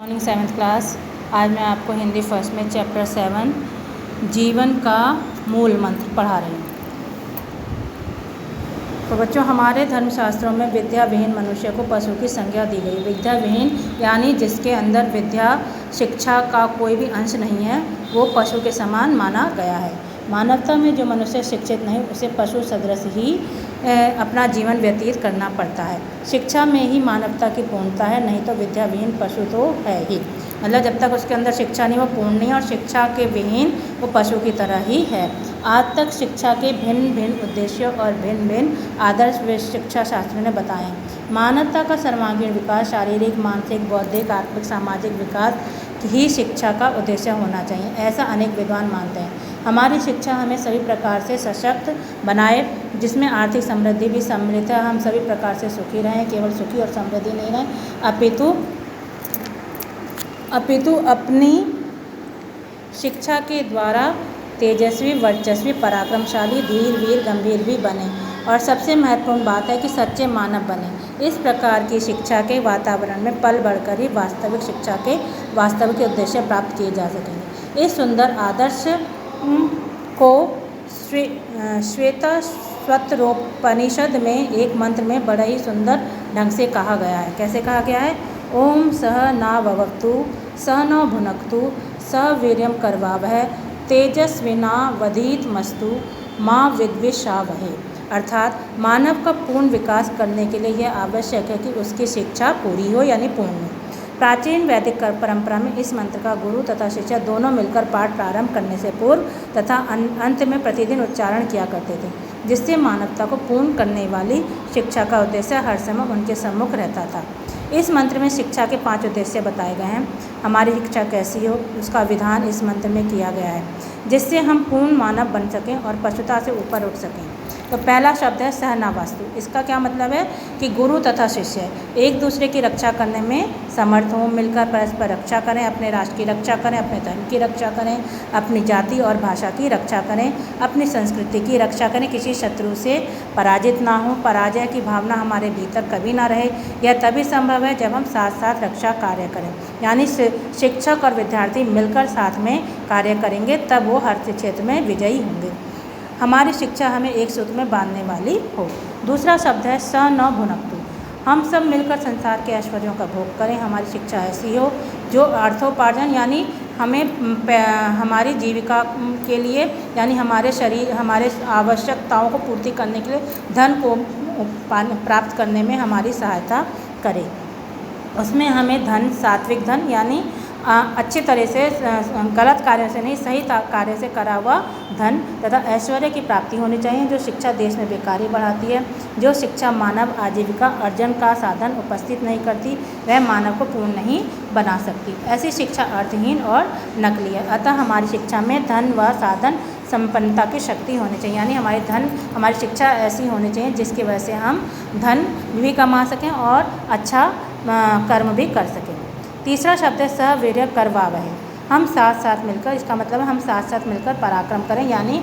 Morning 7th class. आज मैं आपको हिंदी फर्स्ट में चैप्टर 7 जीवन का मूल मंत्र पढ़ा रही हूँ। तो बच्चों, हमारे धर्मशास्त्रों में विद्या विहीन मनुष्य को पशु की संज्ञा दी गई। विद्या विहीन यानी जिसके अंदर विद्या शिक्षा का कोई भी अंश नहीं है, वो पशु के समान माना गया है। मानवता में जो मनुष्य शिक्षित नहीं, उसे पशु सदृश ही अपना जीवन व्यतीत करना पड़ता है। शिक्षा में ही मानवता की पूर्णता है, नहीं तो विद्या विहीन पशु तो है ही। मतलब जब तक उसके अंदर शिक्षा नहीं, वो पूर्ण नहीं, और शिक्षा के विहीन वो पशु की तरह ही है। आज तक शिक्षा के भिन्न भिन्न उद्देश्यों और भिन्न भिन्न आदर्श शिक्षा शास्त्रियों ने बताए हैं। मानवता का सर्वांगीण विकास, शारीरिक, मानसिक, बौद्धिक, आत्मिक, सामाजिक विकास ही शिक्षा का उद्देश्य होना चाहिए, ऐसा अनेक विद्वान मानते हैं। हमारी शिक्षा हमें सभी प्रकार से सशक्त बनाए, जिसमें आर्थिक समृद्धि भी सम्मिलित है। हम सभी प्रकार से सुखी रहें, केवल सुखी और समृद्धि नहीं रहें, अपितु अपनी शिक्षा के द्वारा तेजस्वी, वर्चस्वी, पराक्रमशाली, धीर, वीर, गंभीर भी बने, और सबसे महत्वपूर्ण बात है कि सच्चे मानव बने। इस प्रकार की शिक्षा के वातावरण में पल बढ़कर ही वास्तविक शिक्षा के वास्तविक उद्देश्य प्राप्त किए जा सकेंगे। इस सुंदर आदर्श को श्वेतस्वत्रोपनिषद में एक मंत्र में बड़ा ही सुंदर ढंग से कहा गया है। कैसे कहा गया है? ओम सह न भवतु सह न भुनक्तु सह वीर्यं करवावहै तेजस्विनावधीतमस्तु माँ विद्विषावहै। अर्थात मानव का पूर्ण विकास करने के लिए यह आवश्यक है कि उसकी शिक्षा पूरी हो, यानी पूर्ण हो। प्राचीन वैदिक परंपरा में इस मंत्र का गुरु तथा शिष्य दोनों मिलकर पाठ प्रारंभ करने से पूर्व तथा अंत में प्रतिदिन उच्चारण किया करते थे, जिससे मानवता को पूर्ण करने वाली शिक्षा का उद्देश्य हर समय उनके सम्मुख रहता था। इस मंत्र में शिक्षा के 5 उद्देश्य बताए गए हैं। हमारी शिक्षा कैसी हो, उसका विधान इस मंत्र में किया गया है, जिससे हम पूर्ण मानव बन सकें और पशुता से ऊपर उठ सकें। तो पहला शब्द है सहनावास्तु। इसका क्या मतलब है कि गुरु तथा शिष्य एक दूसरे की रक्षा करने में समर्थ हों, मिलकर परस्पर रक्षा करें, अपने राष्ट्र की रक्षा करें, अपने धर्म की रक्षा करें, अपनी जाति और भाषा की रक्षा करें, अपनी संस्कृति की रक्षा करें, किसी शत्रु से पराजित ना हो। पराजय की भावना हमारे भीतर कभी ना रहे। यह तभी संभव है जब हम साथ साथ रक्षा कार्य करें, यानी शिक्षक और विद्यार्थी मिलकर साथ में कार्य करेंगे, तब वो हर क्षेत्र में विजयी होंगे। हमारी शिक्षा हमें एक सूत्र में बांधने वाली हो। दूसरा शब्द है स न भुनक्तु। हम सब मिलकर संसार के ऐश्वर्यों का भोग करें। हमारी शिक्षा ऐसी हो जो अर्थोपार्जन, यानी हमें हमारी जीविका के लिए, यानी हमारे शरीर, हमारे आवश्यकताओं को पूर्ति करने के लिए धन को प्राप्त करने में हमारी सहायता करे। उसमें हमें धन, सात्विक धन, यानी अच्छी तरह से गलत कार्यों से नहीं, सही कार्य से करा हुआ धन तथा ऐश्वर्य की प्राप्ति होनी चाहिए। जो शिक्षा देश में बेकारी बढ़ाती है, जो शिक्षा मानव आजीविका अर्जन का साधन उपस्थित नहीं करती, वह मानव को पूर्ण नहीं बना सकती। ऐसी शिक्षा अर्थहीन और नकली है। अतः हमारी शिक्षा में धन व साधन संपन्नता की शक्ति होनी चाहिए, यानी हमारी शिक्षा ऐसी होनी चाहिए जिसकी वजह से हम धन भी कमा सकें और अच्छा कर्म भी कर सकें। तीसरा शब्द है सवीर्य करवावहै। हम साथ साथ मिलकर, इसका मतलब है हम साथ साथ मिलकर पराक्रम करें, यानी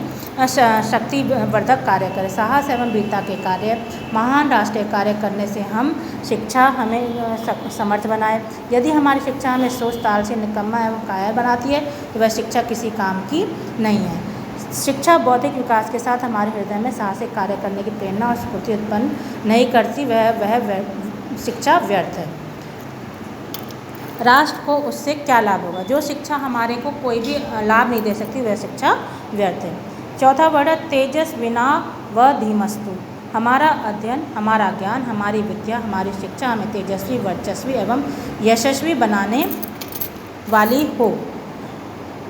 शक्तिवर्धक कार्य करें। साहस एवं वीरता के कार्य, महान राष्ट्रीय कार्य करने से हम शिक्षा हमें समर्थ बनाए। यदि हमारी शिक्षा हमें सोच, ताल से निकम्मा एवं कायर बनाती है, तो वह शिक्षा किसी काम की नहीं है। शिक्षा बौद्धिक विकास के साथ हमारे हृदय में साहसिक कार्य करने की प्रेरणा और स्फूर्ति उत्पन्न नहीं करती, वह शिक्षा व्यर्थ है। राष्ट्र को उससे क्या लाभ होगा? जो शिक्षा हमारे को कोई भी लाभ नहीं दे सकती, वह शिक्षा व्यर्थ है। चौथा वर्ड है तेजस्विना व धीमस्तु। हमारा अध्ययन, हमारा ज्ञान, हमारी विद्या, हमारी शिक्षा हमें तेजस्वी, वर्चस्वी एवं यशस्वी बनाने वाली हो।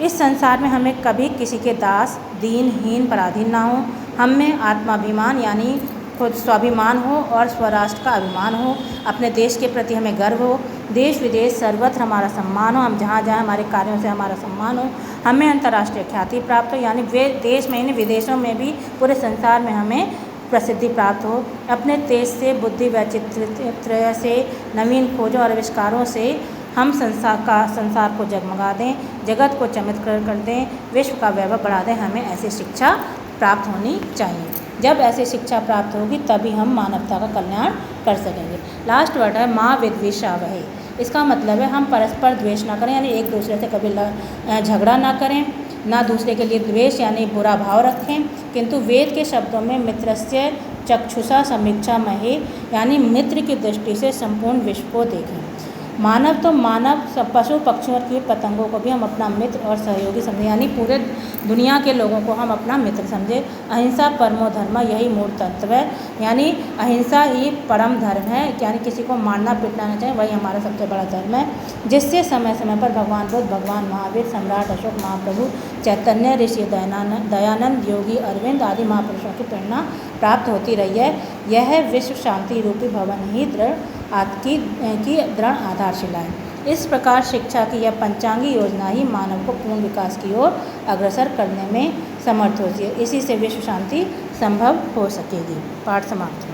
इस संसार में हमें कभी किसी के दास, दीनहीन, पराधीन ना हो। हम में आत्माभिमान, यानी खुद स्वाभिमान हो, और स्वराष्ट्र का अभिमान हो। अपने देश के प्रति हमें गर्व हो। देश विदेश सर्वत्र हमारा सम्मान हो। हम जहाँ जाएँ हमारे कार्यों से हमारा सम्मान हो। हमें अंतर्राष्ट्रीय ख्याति प्राप्त हो, यानी वे देश में नहीं, विदेशों में भी, पूरे संसार में हमें प्रसिद्धि प्राप्त हो। अपने तेज से, बुद्धि, वैचित्र्य से, नवीन खोजों और आविष्कारों से हम संसार को जगमगा दें, जगत को चमत्कार कर दें, विश्व का वैभव बढ़ा दें। हमें ऐसी शिक्षा प्राप्त होनी चाहिए। जब ऐसी शिक्षा प्राप्त होगी तभी हम मानवता का कल्याण कर सकेंगे। लास्ट वर्ड है माँ विद्विषावहै। इसका मतलब है हम परस्पर द्वेष ना करें, यानी एक दूसरे से कभी झगड़ा ना करें, ना दूसरे के लिए द्वेष यानी बुरा भाव रखें, किंतु वेद के शब्दों में मित्रस्य चक्षुषा समीक्षा महे, यानी मित्र की दृष्टि से संपूर्ण विश्व को देखें। मानव तो मानव, सब पशु पक्षियों और कीट पतंगों को भी हम अपना मित्र और सहयोगी समझें, यानी पूरे दुनिया के लोगों को हम अपना मित्र समझें। अहिंसा परमो धर्म, यही मूल तत्व है, यानी अहिंसा ही परम धर्म है, यानी किसी को मारना पीटना नहीं चाहिए, वही हमारा सबसे बड़ा धर्म है, जिससे समय समय पर भगवान बुद्ध, भगवान महावीर, सम्राट अशोक, महाप्रभु चैतन्य, ऋषि दयानंद, योगी अरविंद आदि महापुरुषों की प्रेरणा प्राप्त होती रही है। यह विश्व शांति रूपी भवन ही दृढ़ आधारशिला है। इस प्रकार शिक्षा की यह पंचांगी योजना ही मानव को पूर्ण विकास की ओर अग्रसर करने में समर्थ होती है। इसी से विश्व शांति संभव हो सकेगी। पाठ समाप्त।